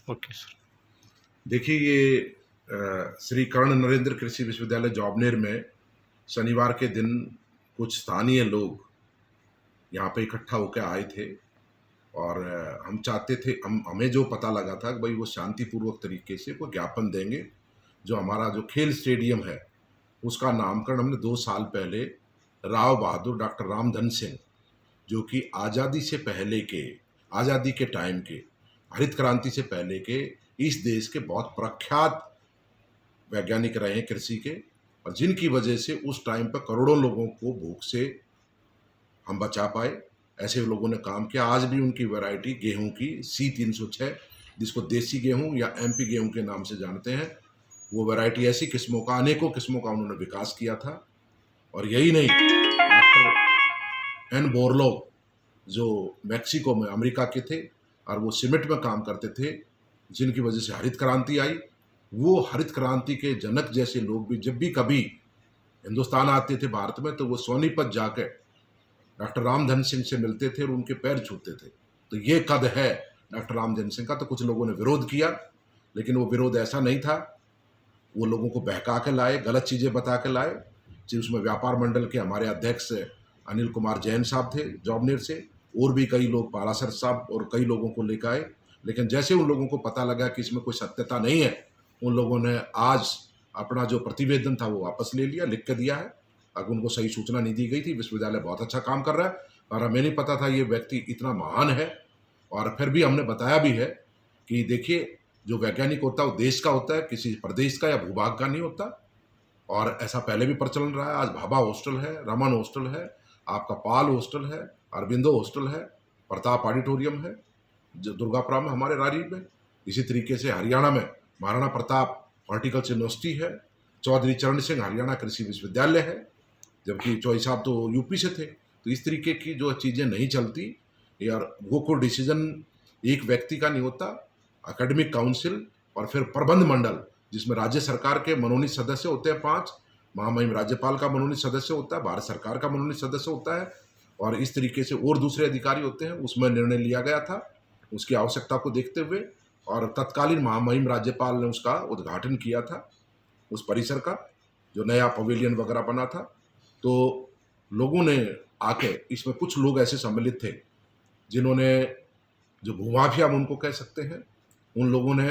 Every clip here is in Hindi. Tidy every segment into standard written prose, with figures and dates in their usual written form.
Okay sir. देखिए, ये श्री कर्ण नरेंद्र कृषि विश्वविद्यालय जॉबनेर में शनिवार के दिन कुछ स्थानीय लोग यहाँ पे इकट्ठा होकर आए थे और हम चाहते थे, हमें जो पता लगा था कि भाई वो शांतिपूर्वक तरीके से कोई ज्ञापन देंगे। जो हमारा जो खेल स्टेडियम है उसका नामकरण हमने 2 साल पहले राव बहादुर डॉक्टर रामधन सिंह, जो कि आज़ादी के टाइम के, हरित क्रांति से पहले के इस देश के बहुत प्रख्यात वैज्ञानिक रहे हैं कृषि के, और जिनकी वजह से उस टाइम पर करोड़ों लोगों को भूख से हम बचा पाए। ऐसे लोगों ने काम किया। आज भी उनकी वैरायटी गेहूं की C306, जिसको देसी गेहूं या MP गेहूं के नाम से जानते हैं, वो वैरायटी ऐसी किस्मों का, अनेकों किस्मों का उन्होंने विकास किया था। और यही नहीं, डॉक्टर N बोरलो, जो मैक्सिको में अमेरिका के थे और वो सीमेंट में काम करते थे, जिनकी वजह से हरित क्रांति आई, वो हरित क्रांति के जनक जैसे लोग भी जब भी कभी हिंदुस्तान आते थे भारत में, तो वो सोनीपत जाकर डॉक्टर रामधन सिंह से मिलते थे और उनके पैर छूते थे। तो ये कद है डॉक्टर रामधन सिंह का। तो कुछ लोगों ने विरोध किया, लेकिन वो विरोध ऐसा नहीं था। वो लोगों को बहका के लाए, गलत चीज़ें बता के लाए। जी, उसमें व्यापार मंडल के हमारे अध्यक्ष अनिल कुमार जैन साहब थे जॉबनेर से, और भी कई लोग, पारासर साहब और कई लोगों को लेकर आए। लेकिन जैसे उन लोगों को पता लगा कि इसमें कोई सत्यता नहीं है, उन लोगों ने आज अपना जो प्रतिवेदन था वो वापस ले लिया, लिख के दिया है। अगर उनको सही सूचना नहीं दी गई थी। विश्वविद्यालय बहुत अच्छा काम कर रहा है, और हमें नहीं पता था ये व्यक्ति इतना महान है। और फिर भी हमने बताया भी है कि देखिए, जो वैज्ञानिक होता है वो देश का होता है, किसी प्रदेश का या भूभाग का नहीं होता। और ऐसा पहले भी प्रचलन रहा है। आज भाभा हॉस्टल है, रमन हॉस्टल है, आपका पाल हॉस्टल है, अरबिंदो हॉस्टल है, प्रताप ऑडिटोरियम है, जो दुर्गापुरा में हमारे रारीब में। इसी तरीके से हरियाणा में महाराणा प्रताप हॉर्टिकल्चर यूनिवर्सिटी है, चौधरी चरण सिंह हरियाणा कृषि विश्वविद्यालय है, जबकि चौधरी साहब तो यूपी से थे। तो इस तरीके की जो चीज़ें नहीं चलती, यार, वो कोई डिसीजन एक व्यक्ति का नहीं होता। एकेडमिक काउंसिल और फिर प्रबंध मंडल, जिसमें राज्य सरकार के मनोनीत सदस्य होते हैं 5, महामहिम राज्यपाल का मनोनीत सदस्य होता है, भारत सरकार का मनोनीत सदस्य होता है, और इस तरीके से और दूसरे अधिकारी होते हैं। उसमें निर्णय लिया गया था उसकी आवश्यकता को देखते हुए, और तत्कालीन महामहिम राज्यपाल ने उसका उद्घाटन किया था, उस परिसर का, जो नया पवेलियन वगैरह बना था। तो लोगों ने आके, इसमें कुछ लोग ऐसे सम्मिलित थे जिन्होंने, जो भूमाफिया हम उनको कह सकते हैं, उन लोगों ने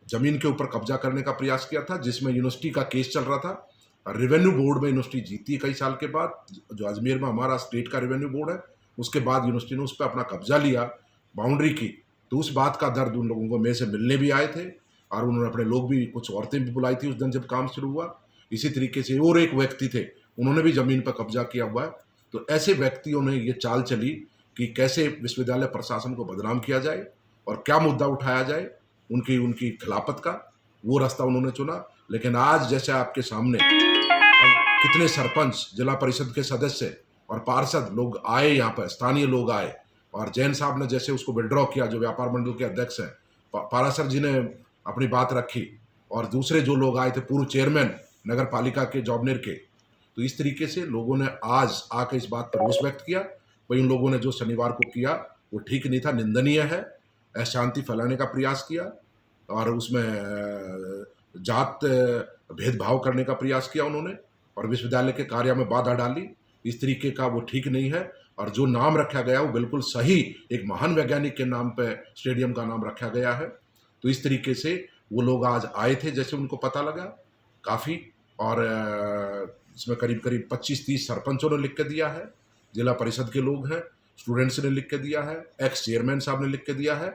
ज़मीन के ऊपर कब्जा करने का प्रयास किया था, जिसमें यूनिवर्सिटी का केस चल रहा था। रेवेन्यू बोर्ड में यूनिवर्सिटी जीती कई साल के बाद, जो अजमेर में हमारा स्टेट का रेवेन्यू बोर्ड है, उसके बाद यूनिवर्सिटी ने उस पर अपना कब्जा लिया, बाउंड्री की। तो उस बात का दर्द उन लोगों को मेरे से मिलने भी आए थे, और उन्होंने अपने लोग भी, कुछ औरतें भी बुलाई थी उस दिन जब काम शुरू हुआ। इसी तरीके से और एक व्यक्ति थे, उन्होंने भी ज़मीन पर कब्जा किया हुआ है। तो ऐसे व्यक्तियों ने ये चाल चली कि कैसे विश्वविद्यालय प्रशासन को बदनाम किया जाए और क्या मुद्दा उठाया जाए उनकी उनकी खिलाफत का, वो रास्ता उन्होंने चुना। लेकिन आज जैसे आपके सामने कितने सरपंच, जिला परिषद के सदस्य और पार्षद लोग आए, यहाँ पर स्थानीय लोग आए, और जैन साहब ने जैसे उसको विड्रॉ किया, जो व्यापार मंडल के अध्यक्ष हैं, पारासर जी ने अपनी बात रखी, और दूसरे जो लोग आए थे, पूर्व चेयरमैन नगर पालिका के जॉबनेर के। तो इस तरीके से लोगों ने आज आकर इस बात पर रोष व्यक्त किया। भाई, उन लोगों ने जो शनिवार को किया वो ठीक नहीं था, निंदनीय है। अशांति फैलाने का प्रयास किया, और उसमें जात भेदभाव करने का प्रयास किया उन्होंने, और विश्वविद्यालय के कार्य में बाधा डाली। इस तरीके का वो ठीक नहीं है। और जो नाम रखा गया वो बिल्कुल सही, एक महान वैज्ञानिक के नाम पे स्टेडियम का नाम रखा गया है। तो इस तरीके से वो लोग आज आए थे, जैसे उनको पता लगा काफ़ी, और इसमें करीब करीब 25-30 सरपंचों ने लिख के दिया है, जिला परिषद के लोग हैं, स्टूडेंट्स ने लिख के दिया है, एक्स चेयरमैन साहब ने लिख के दिया है।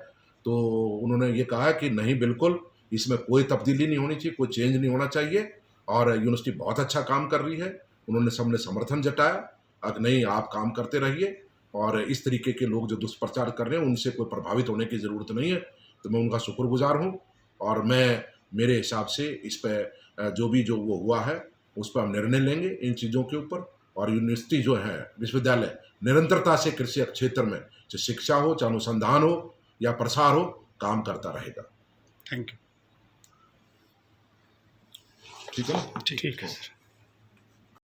तो उन्होंने ये कहा है कि नहीं, बिल्कुल इसमें कोई तब्दीली नहीं होनी चाहिए, कोई चेंज नहीं होना चाहिए, और यूनिवर्सिटी बहुत अच्छा काम कर रही है। उन्होंने सबने समर्थन जताया, अगर नहीं, आप काम करते रहिए, और इस तरीके के लोग जो दुष्प्रचार कर रहे हैं उनसे कोई प्रभावित होने की ज़रूरत नहीं है। तो मैं उनका शुक्रगुजार हूँ, और मैं, मेरे हिसाब से इस पर जो वो हुआ है उस पर हम निर्णय लेंगे इन चीज़ों के ऊपर। और यूनिवर्सिटी जो है, विश्वविद्यालय निरंतरता से कृषि क्षेत्र में, चाहे शिक्षा हो, चाहे अनुसंधान हो या प्रसार हो, काम करता रहेगा। Thank you. ठीक है ना? ठीक है सर।